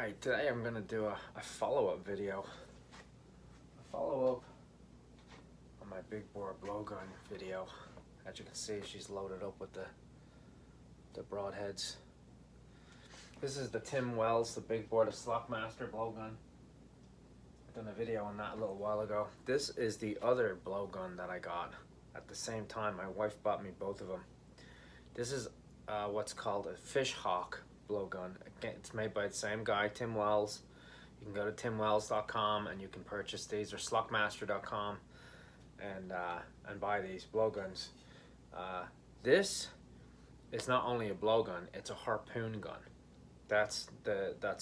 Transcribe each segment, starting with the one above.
Alright, today I'm going to do a follow-up video. A follow-up on my big bore blowgun video. As you can see, she's loaded up with the broadheads. This is the Tim Wells, the big bore, the Slockmaster blowgun. I've done a video on that a little while ago. This is the other blowgun that I got at the same time. My wife bought me both of them. This is what's called a Fishhawk blowgun. Again, it's made by the same guy, Tim Wells. You can go to timwells.com and you can purchase these, or slockmaster.com, and buy these blowguns. This is not only a blowgun, it's a harpoon gun. That's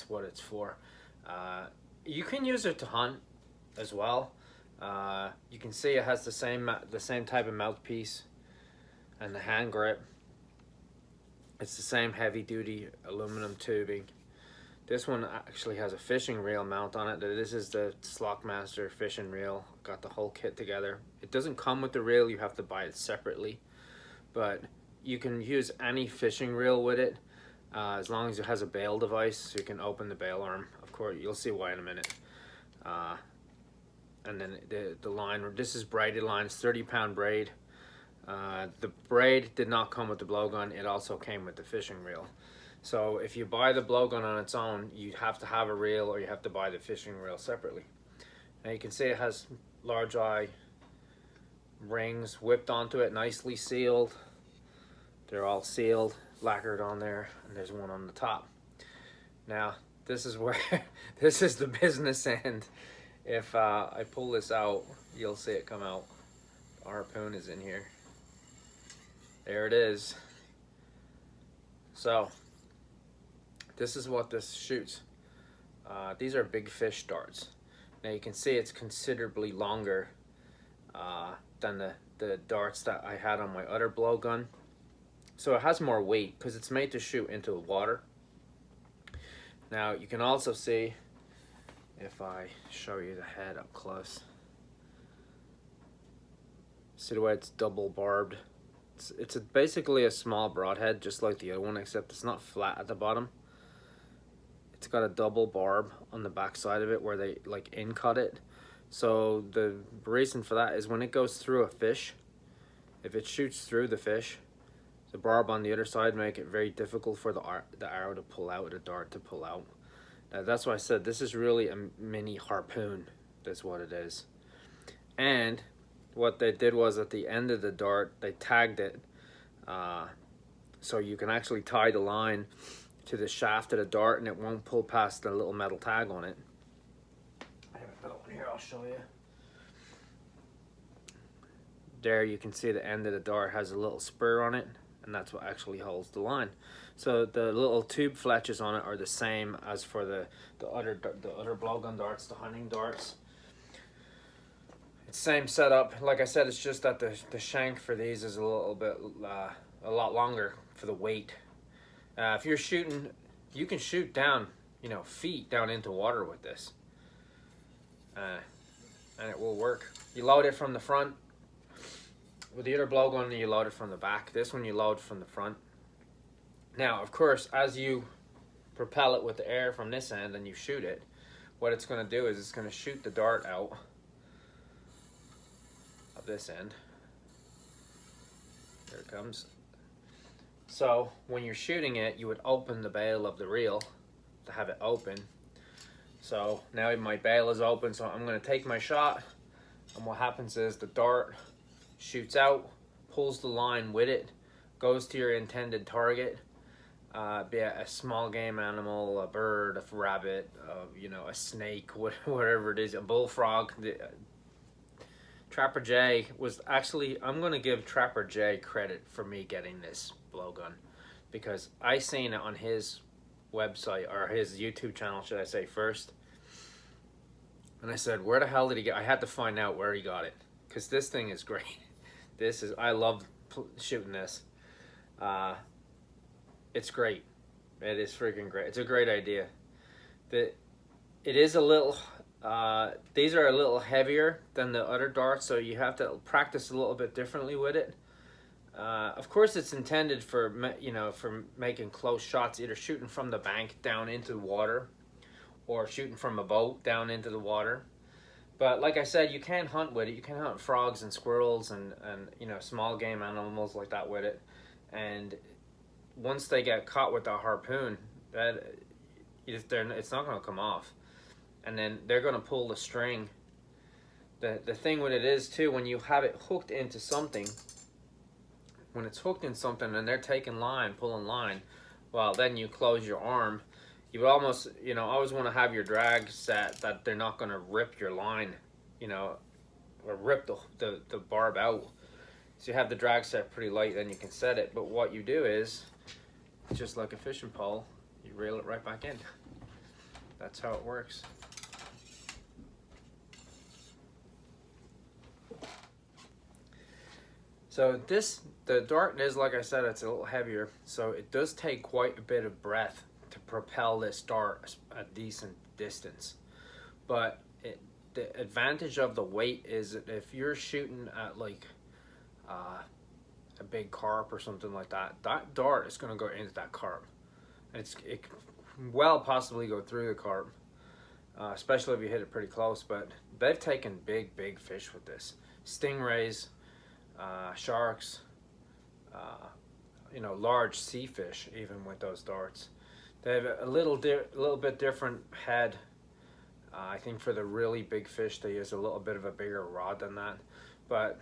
what it's for. You can use it to hunt as well. You can see it has the same type of mouthpiece and the hand grip. It's the same heavy duty aluminum tubing. This one actually has a fishing reel mount on it. This is the Slockmaster fishing reel. Got the whole kit together. It doesn't come with the reel, you have to buy it separately. But you can use any fishing reel with it, as long as it has a bail device, so you can open the bail arm. Of course, you'll see why in a minute. And then the line, this is braided line, it's 30-pound braid. The braid did not come with the blowgun, it also came with the fishing reel. So if you buy the blowgun on its own, you have to have a reel, or you have to buy the fishing reel separately. Now you can see it has large eye rings whipped onto it, nicely sealed. They're all sealed, lacquered on there, and there's one on the top. Now this is where this is the business end. If I pull this out, you'll see it come out. The harpoon is in here. There it is. So this is what this shoots. These are big fish darts. Now you can see it's considerably longer than the darts that I had on my other blowgun. So it has more weight because it's made to shoot into the water. Now you can also see, if I show you the head up close, see the way it's double barbed. It's basically a small broadhead, just like the other one, except it's not flat at the bottom. It's got a double barb on the back side of it where they like in-cut it. So the reason for that is when it goes through a fish, if it shoots through the fish, the barb on the other side make it very difficult for the arrow to pull out, the dart to pull out. That's why I said this is really a mini harpoon. That's what it is. And what they did was, at the end of the dart, they tagged it, so you can actually tie the line to the shaft of the dart and it won't pull past the little metal tag on it. I have another one here, I'll show you. There you can see the end of the dart has a little spur on it, and that's what actually holds the line. So the little tube fletches on it are the same as for the other blowgun darts, the hunting darts. It's same setup. Like I said, it's just that the shank for these is a little bit a lot longer for the weight. If you're shooting, you can shoot down, feet down into water with this, and it will work. You load it from the front. With the other blowgun, you load it from the back. This one you load from the front. Now, of course, as you propel it with the air from this end and you shoot it, what it's going to do is it's going to shoot the dart out of this end. There it comes. So when you're shooting it, you would open the bail of the reel to have it open. So now my bail is open, so I'm going to take my shot, and what happens is the dart shoots out, pulls the line with it, goes to your intended target, be it a small game animal, a bird, a rabbit, a snake, whatever it is, a bullfrog. Trapper Jay was actually, I'm going to give Trapper Jay credit for me getting this blowgun, because I seen it on his website, or his YouTube channel, should I say, first. And I said, where the hell did he get? I had to find out where he got it, because this thing is great. I love shooting this. It's great. It is freaking great. It's a great idea. It is a little, these are a little heavier than the other darts, so you have to practice a little bit differently with it. Of course, it's intended for, for making close shots, either shooting from the bank down into the water, or shooting from a boat down into the water. But like I said, you can hunt with it. You can hunt frogs and squirrels and you know, small game animals like that with it. And once they get caught with the harpoon, it's not going to come off. And then they're going to pull the string. The thing with it is too, when you have it hooked into something, when it's hooked in something and they're taking line, pulling line, well, then you close your arm. You would almost, you know, always want to have your drag set that they're not going to rip your line, you know, or rip the barb out. So you have the drag set pretty light, then you can set it. But what you do is, just like a fishing pole, you reel it right back in. That's how it works. So the dart is, like I said, it's a little heavier, so it does take quite a bit of breath to propel this dart a decent distance. But the advantage of the weight is that if you're shooting at like a big carp or something like that, that dart is going to go into that carp. And it can well possibly go through the carp, especially if you hit it pretty close. But they've taken big fish with this. Stingrays, sharks, you know, large sea fish, even with those darts. They have a little bit different head. I think for the really big fish, they use a little bit of a bigger rod than that. But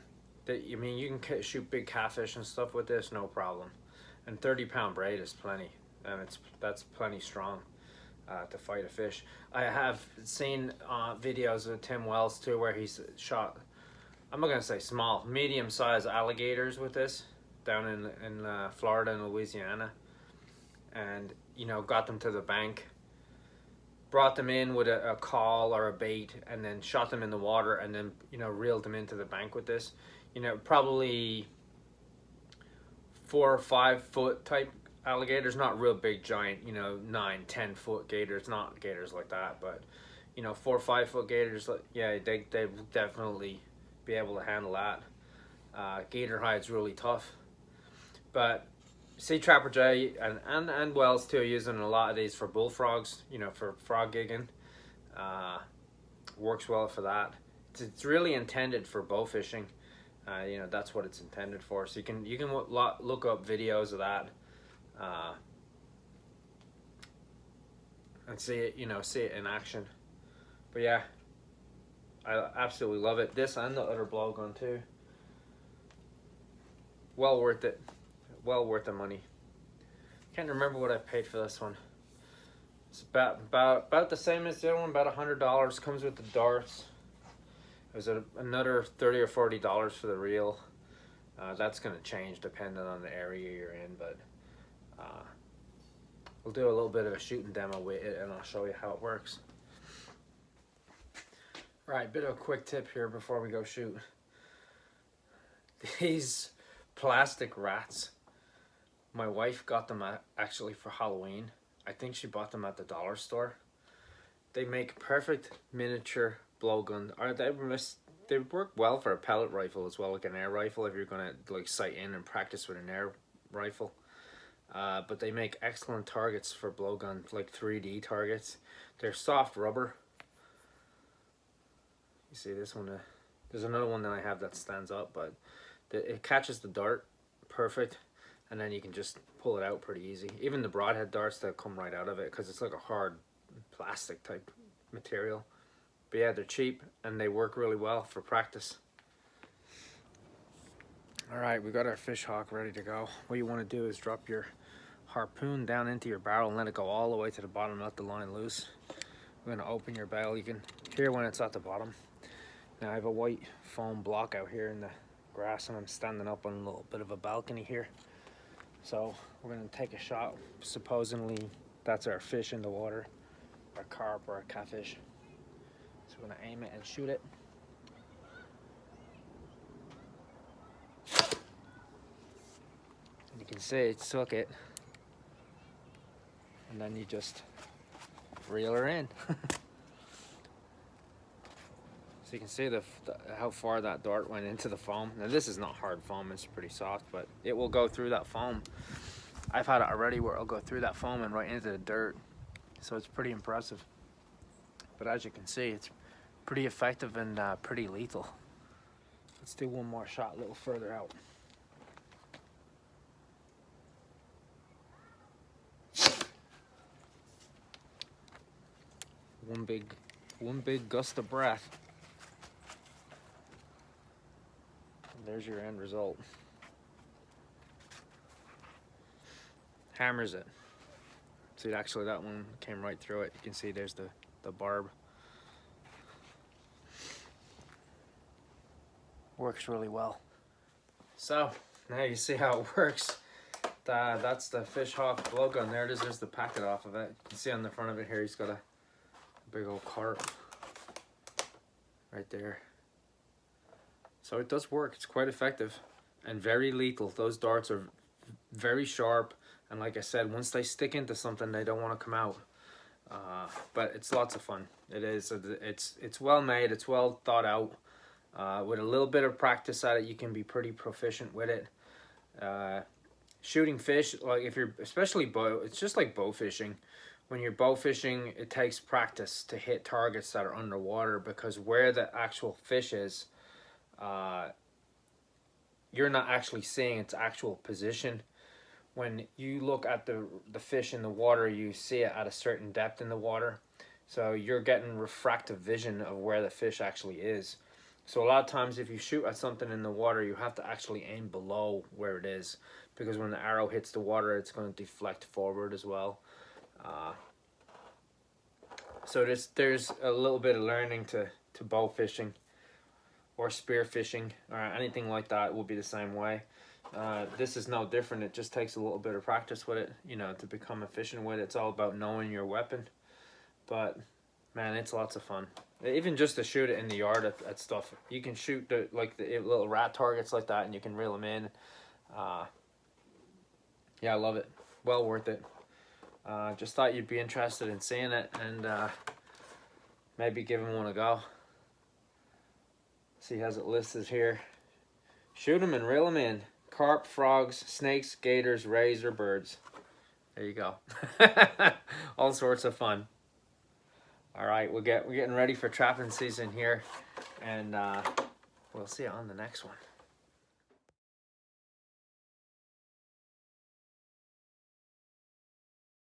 I mean, you can shoot big catfish and stuff with this, no problem. And 30-pound braid is plenty, and that's plenty strong to fight a fish. I have seen videos of Tim Wells too, where he's shot, I'm not gonna say small, medium-sized alligators with this down in Florida and Louisiana, and you know, got them to the bank, brought them in with a call or a bait, and then shot them in the water, and then, you know, reeled them into the bank with this. You know, probably 4 or 5 foot type alligators, not real big giant, you know, 9-10 foot gators, not gators like that, but you know, 4 or 5 foot gators, yeah, they definitely be able to handle that. Gator hide's really tough. But Sea Trapper J and Wells too are using a lot of these for bullfrogs, you know, for frog gigging. Works well for that. It's really intended for bow fishing. You know, that's what it's intended for. So you can look up videos of that and see it, you know, see it in action. But yeah, I absolutely love it. This and the other blowgun too. Well worth it. Well worth the money. Can't remember what I paid for this one. It's about the same as the other one, about $100. Comes with the darts. It was another $30 or $40 for the reel. That's gonna change depending on the area you're in, but we'll do a little bit of a shooting demo with it, and I'll show you how it works. Right, bit of a quick tip here before we go shoot. These plastic rats, my wife got them actually for Halloween. I think she bought them at the dollar store. They make perfect miniature blowgun. They work well for a pellet rifle as well, like an air rifle, if you're gonna like sight in and practice with an air rifle. But they make excellent targets for blowgun, like 3D targets. They're soft rubber. You see this one? There's another one that I have that stands up, but it catches the dart perfect, and then you can just pull it out pretty easy. Even the broadhead darts that come right out of it, because it's like a hard plastic type material. But yeah, they're cheap and they work really well for practice. All right, we got our Fishhawk ready to go. What you want to do is drop your harpoon down into your barrel and let it go all the way to the bottom, let the line loose. We're going to open your barrel. You can hear when it's at the bottom. Now I have a white foam block out here in the grass, and I'm standing up on a little bit of a balcony here. So we're going to take a shot. Supposedly that's our fish in the water, our carp or a catfish. So we're going to aim it and shoot it. And you can see it took it, and then you just reel her in. So you can see how far that dart went into the foam. Now this is not hard foam, it's pretty soft, but it will go through that foam. I've had it already where it'll go through that foam and right into the dirt. So it's pretty impressive. But as you can see, it's pretty effective and pretty lethal. Let's do one more shot a little further out. One big gust of breath. And there's your end result. Hammers it. See, actually that one came right through it. You can see there's the barb. Works really well. So now you see how it works. That's the Fishhawk blowgun. There it is. There's the packet off of it. You can see on the front of it here, he's got a big old carp right there. So it does work. It's quite effective and very lethal. Those darts are very sharp, and like I said, once they stick into something, they don't want to come out. But it's lots of fun. It is. It's well made. It's well thought out. With a little bit of practice at it, you can be pretty proficient with it. Shooting fish, like if you're especially bow, it's just like bow fishing. When you're bow fishing, it takes practice to hit targets that are underwater, because where the actual fish is, you're not actually seeing its actual position. When you look at the fish in the water, you see it at a certain depth in the water. So you're getting refractive vision of where the fish actually is. So a lot of times if you shoot at something in the water, you have to actually aim below where it is, because when the arrow hits the water, it's going to deflect forward as well. So there's a little bit of learning to bow fishing or spear fishing or anything like that. Will be the same way. This is no different. It just takes a little bit of practice with it, you know, to become efficient with it. It's all about knowing your weapon. But man, it's lots of fun. Even just to shoot it in the yard at stuff. You can shoot the little rat targets like that, and you can reel them in. Yeah, I love it. Well worth it. Just thought you'd be interested in seeing it, and maybe giving one a go. See, has it listed here. Shoot them and reel them in. Carp, frogs, snakes, gators, rays, or birds. There you go. All sorts of fun. All right, we're getting ready for trapping season here, and we'll see you on the next one.